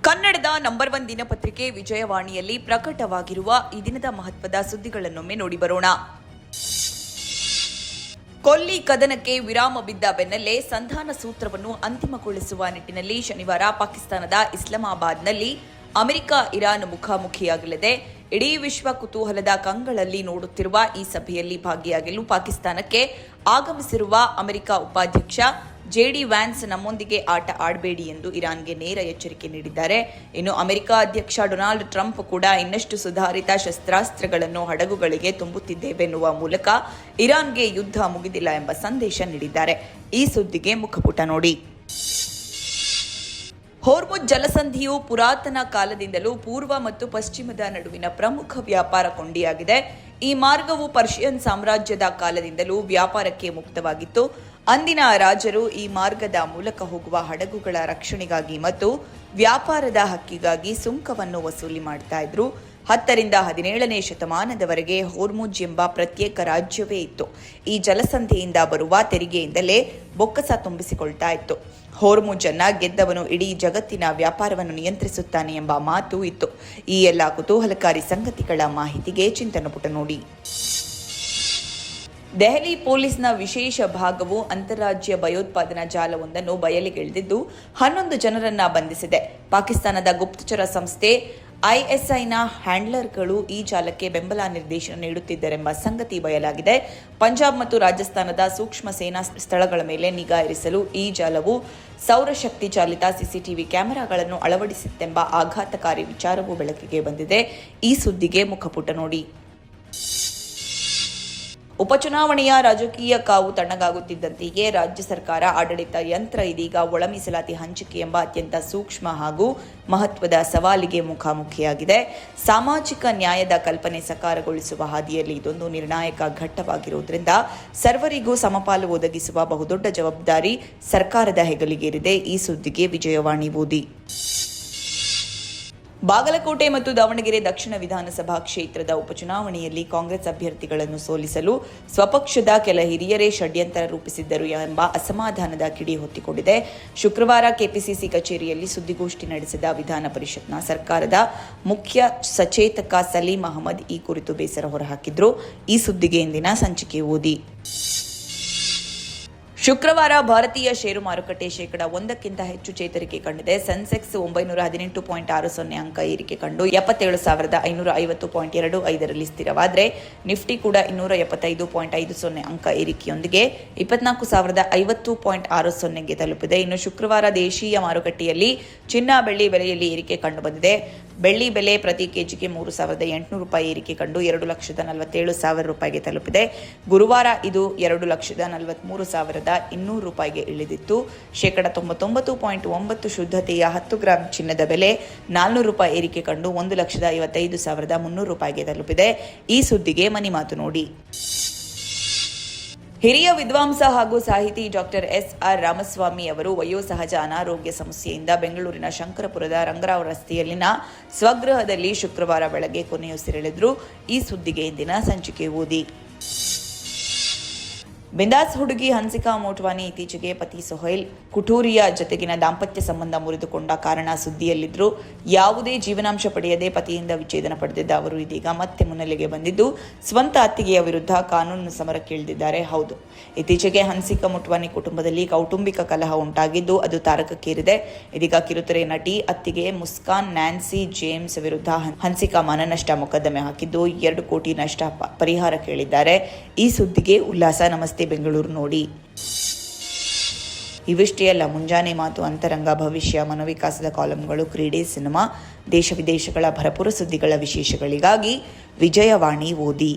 ಕನ್ನಡದ ನಂಬರ್ 1 ದಿನಪತ್ರಿಕೆ ವಿಜಯವಾಣಿಯಲ್ಲಿ ಪ್ರಕಟವಾಗಿರುವ ಈ ದಿನದ ಮಹತ್ವದ ಸುದ್ದಿಗಳನ್ನೊಮ್ಮೆ ನೋಡಿ ಬರೋಣ. ಕೊಲ್ಲಿ ಕದನಕ್ಕೆ ವಿರಾಮ ಬಿದ್ದ ಬೆನ್ನಲ್ಲೇ ಸಂಧಾನ ಸೂತ್ರವನ್ನು ಅಂತಿಮಗೊಳಿಸುವ ನಿಟ್ಟಿನಲ್ಲಿ ಶನಿವಾರ ಪಾಕಿಸ್ತಾನದ ಇಸ್ಲಾಮಾಬಾದ್ನಲ್ಲಿ ಅಮೆರಿಕ ಇರಾನ್ ಮುಖಾಮುಖಿಯಾಗಲಿದೆ. ಇಡೀ ವಿಶ್ವ ಕುತೂಹಲದ ಕಂಗಳಲ್ಲಿ ನೋಡುತ್ತಿರುವ ಈ ಸಭೆಯಲ್ಲಿ ಭಾಗಿಯಾಗಲು ಪಾಕಿಸ್ತಾನಕ್ಕೆ ಆಗಮಿಸಿರುವ ಅಮೆರಿಕ ಉಪಾಧ್ಯಕ್ಷ ಜೆಡಿ ವ್ಯಾನ್ಸ್ ನಮ್ಮೊಂದಿಗೆ ಆಟ ಆಡಬೇಡಿ ಎಂದು ಇರಾನ್ಗೆ ನೇರ ಎಚ್ಚರಿಕೆ ನೀಡಿದ್ದಾರೆ. ಇನ್ನು ಅಮೆರಿಕ ಅಧ್ಯಕ್ಷ ಡೊನಾಲ್ಡ್ ಟ್ರಂಪ್ ಕೂಡ ಇನ್ನಷ್ಟು ಸುಧಾರಿತ ಶಸ್ತ್ರಾಸ್ತ್ರಗಳನ್ನು ಹಡಗುಗಳಿಗೆ ತುಂಬುತ್ತಿದ್ದೇವೆ ಎನ್ನುವ ಮೂಲಕ ಇರಾನ್ಗೆ ಯುದ್ಧ ಮುಗಿದಿಲ್ಲ ಎಂಬ ಸಂದೇಶ ನೀಡಿದ್ದಾರೆ. ಈ ಸುದ್ದಿಗೆ ಮುಖಪುಟ ನೋಡಿ. ಹೋರ್ಮುಜ್ ಜಲಸಂಧಿಯು ಪುರಾತನ ಕಾಲದಿಂದಲೂ ಪೂರ್ವ ಮತ್ತು ಪಶ್ಚಿಮದ ನಡುವಿನ ಪ್ರಮುಖ ವ್ಯಾಪಾರ ಕೊಂಡಿಯಾಗಿದೆ. ಈ ಮಾರ್ಗವು ಪರ್ಷಿಯನ್ ಸಾಮ್ರಾಜ್ಯದ ಕಾಲದಿಂದಲೂ ವ್ಯಾಪಾರಕ್ಕೆ ಮುಕ್ತವಾಗಿತ್ತು. ಅಂದಿನ ರಾಜರು ಈ ಮಾರ್ಗದ ಮೂಲಕ ಹೋಗುವ ಹಡಗುಗಳ ರಕ್ಷಣೆಗಾಗಿ ಮತ್ತು ವ್ಯಾಪಾರದ ಹಕ್ಕಿಗಾಗಿ ಸುಂಕವನ್ನು ವಸೂಲಿ ಮಾಡ್ತಾ ಇದ್ರು. 10ರಿಂದ 17ನೇ ಶತಮಾನದವರೆಗೆ ಹೋರ್ಮುಜ್ ಎಂಬ ಪ್ರತ್ಯೇಕ ರಾಜ್ಯವೇ ಇತ್ತು. ಈ ಜಲಸಂಧಿಯಿಂದ ಬರುವ ತೆರಿಗೆಯಿಂದಲೇ ಬೊಕ್ಕಸ ತುಂಬಿಸಿಕೊಳ್ತಾ ಇತ್ತು. ಹೋರ್ಮುಜ್ ಅನ್ನ ಗೆದ್ದವನು ಇಡೀ ಜಗತ್ತಿನ ವ್ಯಾಪಾರವನ್ನು ನಿಯಂತ್ರಿಸುತ್ತಾನೆ ಎಂಬ ಮಾತು ಇತ್ತು. ಈ ಎಲ್ಲ ಕುತೂಹಲಕಾರಿ ಸಂಗತಿಗಳ ಮಾಹಿತಿಗೆ ಚಿಂತನ ಪುಟ ನೋಡಿ. ದೆಹಲಿ ಪೊಲೀಸ್ನ ವಿಶೇಷ ಭಾಗವು ಅಂತಾರಾಜ್ಯ ಭಯೋತ್ಪಾದನಾ ಜಾಲವೊಂದನ್ನು ಬಯಲಿಗೆಳೆದಿದ್ದು 11 ಜನರನ್ನ ಬಂಧಿಸಿದೆ. ಪಾಕಿಸ್ತಾನದ ಗುಪ್ತಚರ ಸಂಸ್ಥೆ ಐಎಸ್ಐನ ಹ್ಯಾಂಡ್ಲರ್ಗಳು ಈ ಜಾಲಕ್ಕೆ ಬೆಂಬಲ ನಿರ್ದೇಶನ ನೀಡುತ್ತಿದ್ದರೆಂಬ ಸಂಗತಿ ಬಯಲಾಗಿದೆ. ಪಂಜಾಬ್ ಮತ್ತು ರಾಜಸ್ಥಾನದ ಸೂಕ್ಷ್ಮ ಸೇನಾ ಸ್ಥಳಗಳ ಮೇಲೆ ನಿಗಾ ಇರಿಸಲು ಈ ಜಾಲವು ಸೌರಶಕ್ತಿ ಚಾಲಿತ ಸಿಸಿಟಿವಿ ಕ್ಯಾಮೆರಾಗಳನ್ನು ಅಳವಡಿಸಿತ್ತೆಂಬ ಆಘಾತಕಾರಿ ವಿಚಾರವೂ ಬೆಳಕಿಗೆ ಬಂದಿದೆ. ಈ ಸುದ್ದಿಗೆ ಮುಖಪುಟ ನೋಡಿ. ಉಪಚುನಾವಣೆಯ ರಾಜಕೀಯ ಕಾವು ತಣ್ಣಗಾಗುತ್ತಿದ್ದಂತೆಯೇ ರಾಜ್ಯ ಸರ್ಕಾರ ಆಡಳಿತ ಯಂತ್ರ ಇದೀಗ ಒಳ ಮೀಸಲಾತಿ ಹಂಚಿಕೆ ಎಂಬ ಅತ್ಯಂತ ಸೂಕ್ಷ್ಮ ಹಾಗೂ ಮಹತ್ವದ ಸವಾಲಿಗೆ ಮುಖಾಮುಖಿಯಾಗಿದೆ. ಸಾಮಾಜಿಕ ನ್ಯಾಯದ ಕಲ್ಪನೆ ಸಾಕಾರಗೊಳಿಸುವ ಹಾದಿಯಲ್ಲಿ ಇದೊಂದು ನಿರ್ಣಾಯಕ ಘಟ್ಟವಾಗಿರುವುದರಿಂದ ಸರ್ವರಿಗೂ ಸಮಪಾಲು ಒದಗಿಸುವ ಬಹುದೊಡ್ಡ ಜವಾಬ್ದಾರಿ ಸರ್ಕಾರದ ಹೆಗಲಿಗೇರಿದೆ. ಈ ಸುದ್ದಿಗೆ ವಿಜಯವಾಣಿ ಓದಿ. ಬಾಗಲಕೋಟೆ ಮತ್ತು ದಾವಣಗೆರೆ ದಕ್ಷಿಣ ವಿಧಾನಸಭಾ ಕ್ಷೇತ್ರದ ಉಪಚುನಾವಣೆಯಲ್ಲಿ ಕಾಂಗ್ರೆಸ್ ಅಭ್ಯರ್ಥಿಗಳನ್ನು ಸೋಲಿಸಲು ಸ್ವಪಕ್ಷದ ಕೆಲ ಹಿರಿಯರೇ ಷಡ್ಯಂತ್ರ ರೂಪಿಸಿದ್ದರು ಎಂಬ ಅಸಮಾಧಾನದ ಕಿಡಿ ಹೊತ್ತಿಕೊಂಡಿದೆ. ಶುಕ್ರವಾರ ಕೆಪಿಸಿಸಿ ಕಚೇರಿಯಲ್ಲಿ ಸುದ್ದಿಗೋಷ್ಠಿ ನಡೆಸಿದ ವಿಧಾನ ಪರಿಷತ್ನ ಸರ್ಕಾರದ ಮುಖ್ಯ ಸಚೇತಕ ಸಲೀಂ ಅಹಮದ್ ಈ ಕುರಿತು ಬೇಸರ ಹೊರಹಾಕಿದ್ರು. ಈ ಸುದ್ದಿಗೆ ಇಂದಿನ ಸಂಚಿಕೆ ಓದಿ. ಶುಕ್ರವಾರ ಭಾರತೀಯ ಷೇರು ಮಾರುಕಟ್ಟೆ ಶೇಕಡ 1ಕ್ಕಿಂತ ಹೆಚ್ಚು ಚೇತರಿಕೆ ಕಂಡಿದೆ. ಸೆನ್ಸೆಕ್ಸ್ 918.60 ಅಂಕ ಏರಿಕೆ ಕಂಡು 77,550.25ರಲ್ಲಿ ಸ್ಥಿರವಾದರೆ ನಿಫ್ಟಿ ಕೂಡ 275.50 ಅಂಕ ಏರಿಕೆಯೊಂದಿಗೆ 24,050.60ಗೆ ತಲುಪಿದೆ. ಇನ್ನು ಶುಕ್ರವಾರ ದೇಶೀಯ ಮಾರುಕಟ್ಟೆಯಲ್ಲಿ ಚಿನ್ನ ಬೆಳ್ಳಿ ಬೆಲೆಯಲ್ಲಿ ಏರಿಕೆ ಕಂಡುಬಂದಿದೆ. ಬೆಳ್ಳಿ ಬೆಲೆ ಪ್ರತಿ ಕೆಜಿಗೆ 3,800 ರೂಪಾಯಿ ಏರಿಕೆ ಕಂಡು 2,47,000 ರೂಪಾಯಿಗೆ ತಲುಪಿದೆ. ಗುರುವಾರ ಇದು 2,43,200 ರೂಪಾಯಿಗೆ ಇಳಿದಿತ್ತು. ಶೇಕಡ 99.9 ಶುದ್ಧತೆಯ 10 ಗ್ರಾಂ ಚಿನ್ನದ ಬೆಲೆ 400 ರೂಪಾಯಿ ಏರಿಕೆ ಕಂಡು 1,55,300 ರೂಪಾಯಿಗೆ ತಲುಪಿದೆ. ಈ ಸುದ್ದಿಗೆ ಮನಿ ಮಾತು ನೋಡಿ. ಹಿರಿಯ ವಿದ್ವಾಂಸ ಹಾಗೂ ಸಾಹಿತಿ ಡಾಕ್ಟರ್ ಎಸ್.ಆರ್. ರಾಮಸ್ವಾಮಿ ಅವರು ವಯೋಸಹಜ ಅನಾರೋಗ್ಯ ಸಮಸ್ಯೆಯಿಂದ ಬೆಂಗಳೂರಿನ ಶಂಕರಪುರದ ರಂಗರಾವ್ ರಸ್ತೆಯಲ್ಲಿನ ಸ್ವಗೃಹದಲ್ಲಿ ಶುಕ್ರವಾರ ಬೆಳಗ್ಗೆ ಕೊನೆಯುಸಿರೆಳೆದರು. ಈ ಸುದ್ದಿಗೆ ಇಂದಿನ ಸಂಚಿಕೆ ಓದಿ. ಬಿಂದಾಸ್ ಹುಡುಗಿ ಹನ್ಸಿಕಾ ಮೋಟ್ವಾನಿ ಇತ್ತೀಚೆಗೆ ಪತಿ ಸೊಹೈಲ್ ಕುಟೂರಿಯ ಜತೆಗಿನ ದಾಂಪತ್ಯ ಸಂಬಂಧ ಮುರಿದುಕೊಂಡ ಕಾರಣ ಸುದ್ದಿಯಲ್ಲಿದ್ದರು. ಯಾವುದೇ ಜೀವನಾಂಶ ಪಡೆಯದೆ ಪತಿಯಿಂದ ವಿಚ್ಛೇದನ ಪಡೆದಿದ್ದ ಅವರು ಇದೀಗ ಮತ್ತೆ ಮುನ್ನೆಲೆಗೆ ಬಂದಿದ್ದು ಸ್ವಂತ ಅತ್ತಿಗೆಯ ವಿರುದ್ಧ ಕಾನೂನು ಸಮರಕ್ಕೆ ಇಳಿದಿದ್ದಾರೆ. ಹೌದು, ಇತ್ತೀಚೆಗೆ ಹನ್ಸಿಕಾ ಮೋಟ್ವಾನಿ ಕುಟುಂಬದಲ್ಲಿ ಕೌಟುಂಬಿಕ ಕಲಹ ಉಂಟಾಗಿದ್ದು ಅದು ತಾರಕಕ್ಕೇರಿದೆ. ಇದೀಗ ಕಿರುತೆರೆ ನಟಿ ಅತ್ತಿಗೆ ಮುಸ್ಕಾನ್ ನ್ಯಾನ್ಸಿ ಜೇಮ್ಸ್ ವಿರುದ್ಧ ಹನ್ಸಿಕಾ ಮಾನನಷ್ಟ ಮೊಕದ್ದಮೆ ಹಾಕಿದ್ದು 2 ಕೋಟಿ ನಷ್ಟ ಪರಿಹಾರ ಕೇಳಿದ್ದಾರೆ. ಈ ಸುದ್ದಿಗೆ ಉಲ್ಲಾಸ ನಮಸ್ತೆ ಬೆಂಗಳೂರು ನೋಡಿ. ಇವಿಷ್ಟೇ ಅಲ್ಲ, ಮುಂಜಾನೆ ಮಾತು, ಅಂತರಂಗ, ಭವಿಷ್ಯ, ಮನೋವಿಕಾಸದ ಕಾಲಂಗಳು, ಕ್ರೀಡೆ, ಸಿನಿಮಾ, ದೇಶ ವಿದೇಶಗಳ ಭರಪೂರ ಸುದ್ದಿಗಳ ವಿಶೇಷಗಳಿಗಾಗಿ ವಿಜಯವಾಣಿ ಓದಿ.